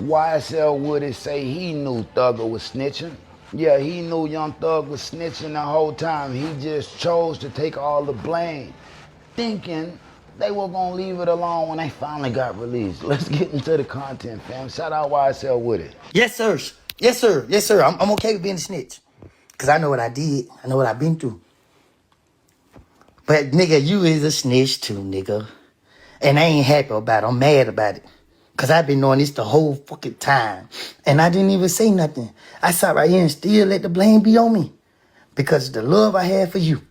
YSL Woody say he knew Thugger was snitching. Yeah, he knew Young Thug was snitching the whole time. He just chose to take all the blame, thinking they were gonna leave it alone when they finally got released. Let's get into the content, fam. Shout out YSL Woody. Yes, sir. Yes, sir. Yes, sir. I'm okay with being a snitch. Because I know what I did. I know what I've been through. But, nigga, you is a snitch too, nigga. And I ain't happy about it. I'm mad about it. Because I've been knowing this the whole fucking time. And I didn't even say nothing. I sat right here and still let the blame be on me. Because of the love I had for you.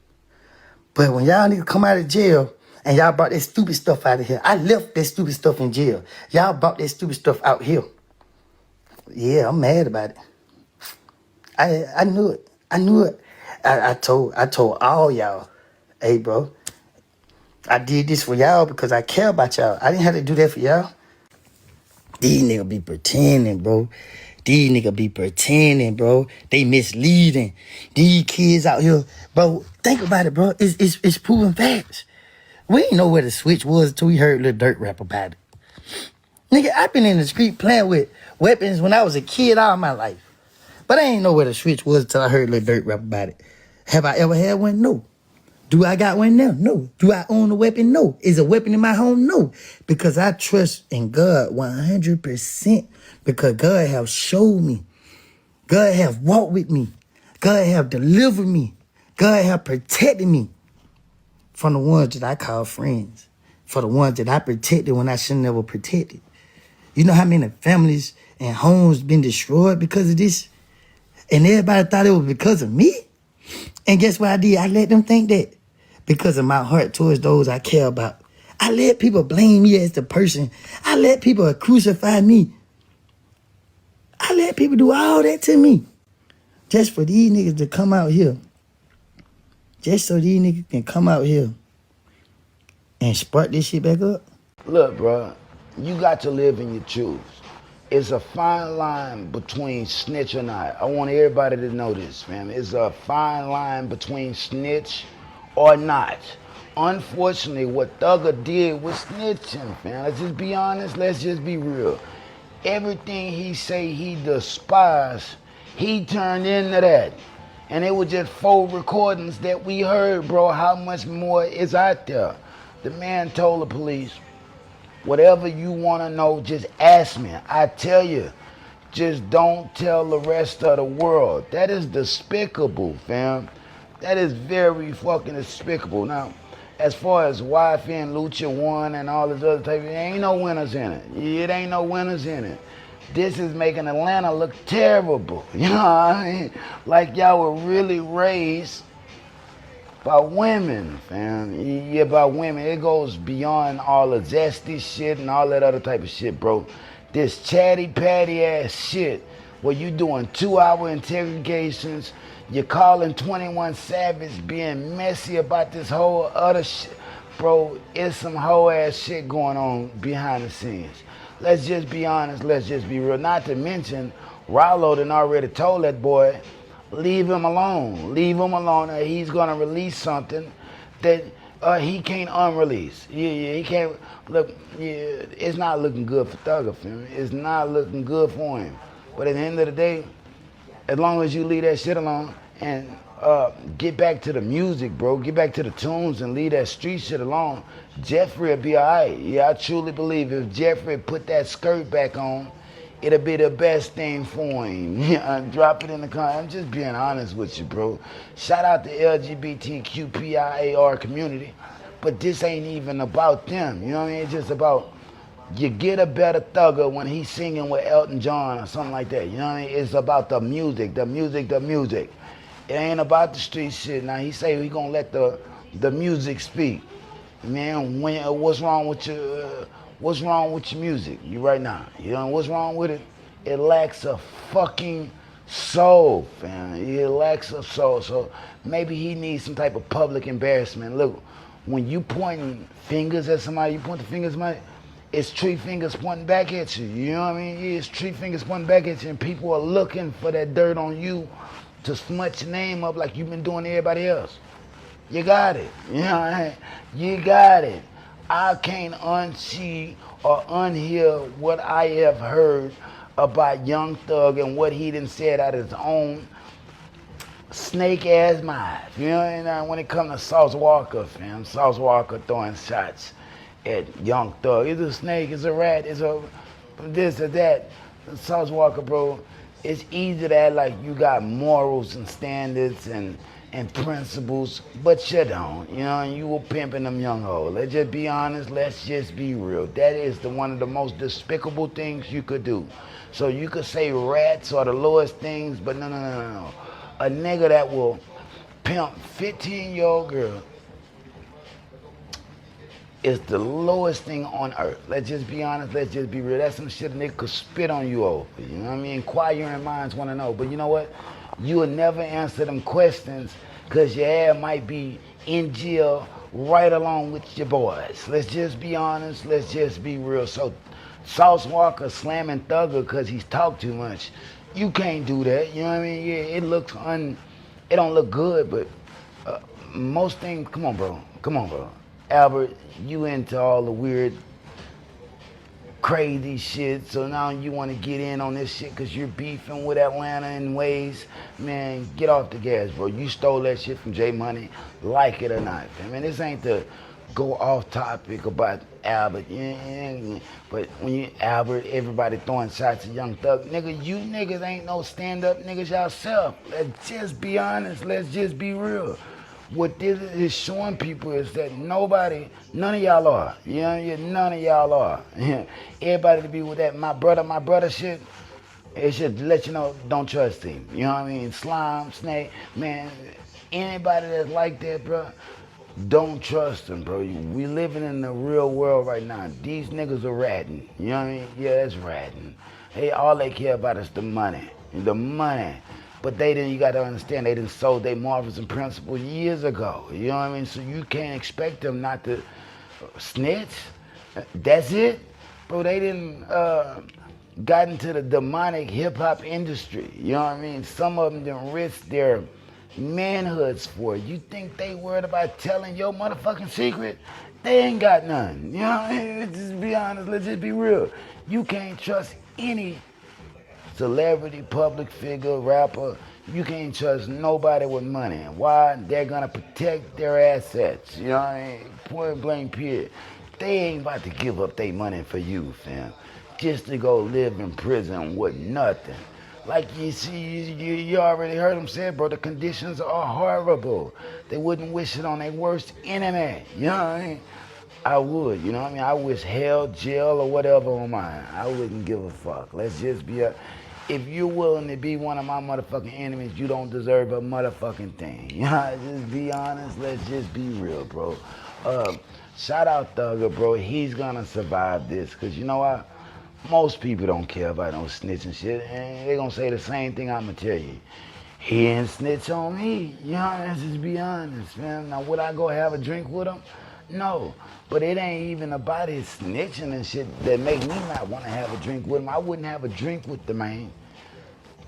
But when y'all niggas come out of jail and y'all brought that stupid stuff out of here, I left that stupid stuff in jail. Y'all brought that stupid stuff out here. Yeah, I'm mad about it. I knew it. I knew it. I told all y'all, hey, bro, I did this for y'all because I care about y'all. I didn't have to do that for y'all. These niggas be pretending, bro. These niggas be pretending, bro. They misleading. These kids out here, bro, think about it, bro. It's proven facts. We ain't know where the switch was until we heard Lil Durk rap about it. Nigga, I been in the street playing with weapons when I was a kid all my life. But I ain't know where the switch was until I heard Lil Durk rap about it. Have I ever had one? No. Do I got one now? No. Do I own a weapon? No. Is a weapon in my home? No. Because I trust in God 100%. Because God have showed me. God have walked with me. God have delivered me. God have protected me from the ones that I call friends. For the ones that I protected when I should never protected. You know how many families and homes been destroyed because of this? And everybody thought it was because of me. And guess what I did? I let them think that. Because of my heart towards those I care about. I let people blame me as the person. I let people crucify me. I let people do all that to me. Just for these niggas to come out here. Just so these niggas can come out here and spark this shit back up. Look, bro, you got to live in your truth. It's a fine line between snitch or not. I want everybody to know this, fam. It's a fine line between snitch or not. Unfortunately, what Thugger did was snitching, fam. Let's just be honest. Let's just be real. Everything he say he despised, he turned into that. And it was just 4 recordings that we heard, bro. How much more is out there? The man told the police, whatever you want to know, just ask me. I tell you, just don't tell the rest of the world. That is despicable, fam. That is very fucking despicable. Now, as far as YF and Lucha One and all this other type, there ain't no winners in it. It ain't no winners in it. This is making Atlanta look terrible. You know what I mean? Like y'all were really raised by women, fam. Yeah, by women. It goes beyond all the zesty shit and all that other type of shit, bro. This chatty patty ass shit where you doing 2-hour interrogations, you're calling 21 Savage being messy about this whole other shit. Bro, it's some whole ass shit going on behind the scenes. Let's just be honest, let's just be real. Not to mention, Rollo done already told that boy, leave him alone. Leave him alone. He's gonna release something that he can't unrelease. Yeah, he can't. Look, yeah, it's not looking good for Thugger, fam. It's not looking good for him. But at the end of the day, as long as you leave that shit alone and get back to the music, bro. Get back to the tunes and leave that street shit alone. Jeffrey will be all right. Yeah, I truly believe if Jeffrey put that skirt back on, it'll be the best thing for him. Yeah, drop it in the comments. I'm just being honest with you, bro. Shout out the LGBTQPIAR community. But this ain't even about them. You know what I mean? It's just about you get a better Thugger when he's singing with Elton John or something like that. You know what I mean? It's about the music, the music, the music. It ain't about the street shit. Now he say he gonna let the music speak. Man, what's wrong with your music? You right now. You know what's wrong with it? It lacks a fucking soul, fam. It lacks a soul. So maybe he needs some type of public embarrassment. Look, when you pointing fingers at somebody, you point the fingers at somebody, it's 3 fingers pointing back at you. You know what I mean? It's 3 fingers pointing back at you, and people are looking for that dirt on you to smut your name up like you've been doing to everybody else. You got it. You know what I mean? You got it. I can't unsee or unhear what I have heard about Young Thug and what he done said out of his own snake ass mouth. You know, and when it comes to Sauce Walker, fam, Sauce Walker throwing shots at Young Thug. It's a snake, it's a rat, it's a this or that. Sauce Walker, bro, it's easy to act like you got morals and standards and principles, but you don't. You know, and you were pimping them young hoes. Let's just be honest, let's just be real. That is one of the most despicable things you could do. So you could say rats are the lowest things, but no. A nigga that will pimp 15-year-old girl is the lowest thing on earth. Let's just be honest, let's just be real. That's some shit a nigga could spit on you over. You know what I mean? Inquiring minds want to know. But you know what? You will never answer them questions because your ass might be in jail right along with your boys. Let's just be honest, let's just be real. So Sauce Walker slamming Thugger because he's talked too much. You can't do that, you know what I mean? Yeah, it don't look good, but most things, come on, bro. Albert, you into all the weird, crazy shit, so now you want to get in on this shit because you're beefing with Atlanta in ways. Man, get off the gas, bro. You stole that shit from J Money, like it or not. I mean, this ain't the go off topic about Albert. But when you Albert, everybody throwing shots at Young Thug. Nigga, you niggas ain't no stand-up niggas yourself. Let's just be honest. Let's just be real. What this is showing people is that none of y'all are. You know, none of y'all are. Everybody to be with that my brother shit, it should let you know, don't trust him. You know what I mean? Slime, snake, man, anybody that's like that, bro, don't trust them, bro. We living in the real world right now. These niggas are ratting. You know what I mean? Yeah, that's ratting. Hey, all they care about is the money. The money. But you got to understand, they done sold their morals and principles years ago. You know what I mean? So you can't expect them not to snitch. That's it. Bro, they didn't got into the demonic hip-hop industry. You know what I mean? Some of them done risked their manhoods for it. You think they worried about telling your motherfucking secret? They ain't got none. You know what I mean? Let's just be honest. Let's just be real. You can't trust any celebrity, public figure, rapper. You can't trust nobody with money. Why? They're gonna protect their assets. You know what I mean? Point blank period. They ain't about to give up their money for you, fam. Just to go live in prison with nothing. Like you see, you already heard them say, bro, the conditions are horrible. They wouldn't wish it on their worst enemy. You know what I mean? I would, you know what I mean? I wish hell, jail, or whatever on mine. I wouldn't give a fuck. Let's just be if you're willing to be one of my motherfucking enemies, you don't deserve a motherfucking thing. You know, just be honest. Let's just be real, bro. Shout out Thugger, bro. He's gonna survive this. Because you know what? Most people don't care about no snitching shit. And they're gonna say the same thing I'm gonna tell you. He ain't snitch on me. You know, let's just be honest, man. Now, would I go have a drink with him? No, but it ain't even about his snitching and shit that make me not want to have a drink with him. I wouldn't have a drink with the man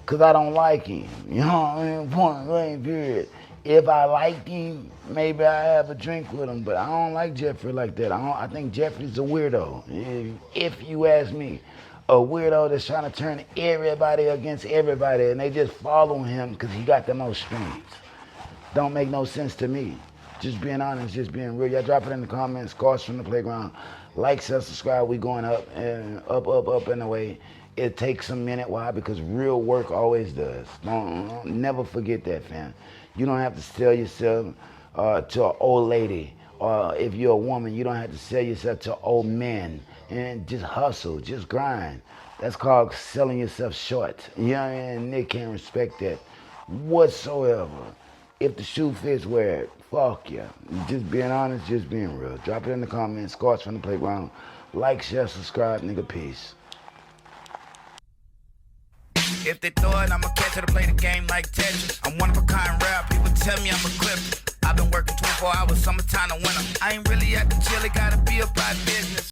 because I don't like him. You know what I mean? Point blank period. If I liked him, maybe I have a drink with him, but I don't like Jeffrey like that. I think Jeffrey's a weirdo. If you ask me, a weirdo that's trying to turn everybody against everybody and they just follow him because he got the most streams. Don't make no sense to me. Just being honest, just being real. Y'all drop it in the comments. Cars from the playground. Like, subscribe. We going up and up and away. It takes a minute. Why? Because real work always does. Don't never forget that, fam. You don't have to sell yourself to an old lady. Or if you're a woman, you don't have to sell yourself to old men. And just hustle. Just grind. That's called selling yourself short. You know what I mean? And they can't respect that whatsoever. If the shoe fits, wear it. Fuck yeah. Just being honest, just being real. Drop it in the comments. Scars from the playground. Like, share, subscribe, nigga. Peace. If they throw it, I'ma catch it to play the game like Tetris. I'm one of a kind rap. People tell me I'm a clip. I've been working 24 hours, summertime to winter. I ain't really at the chill, it gotta be about business.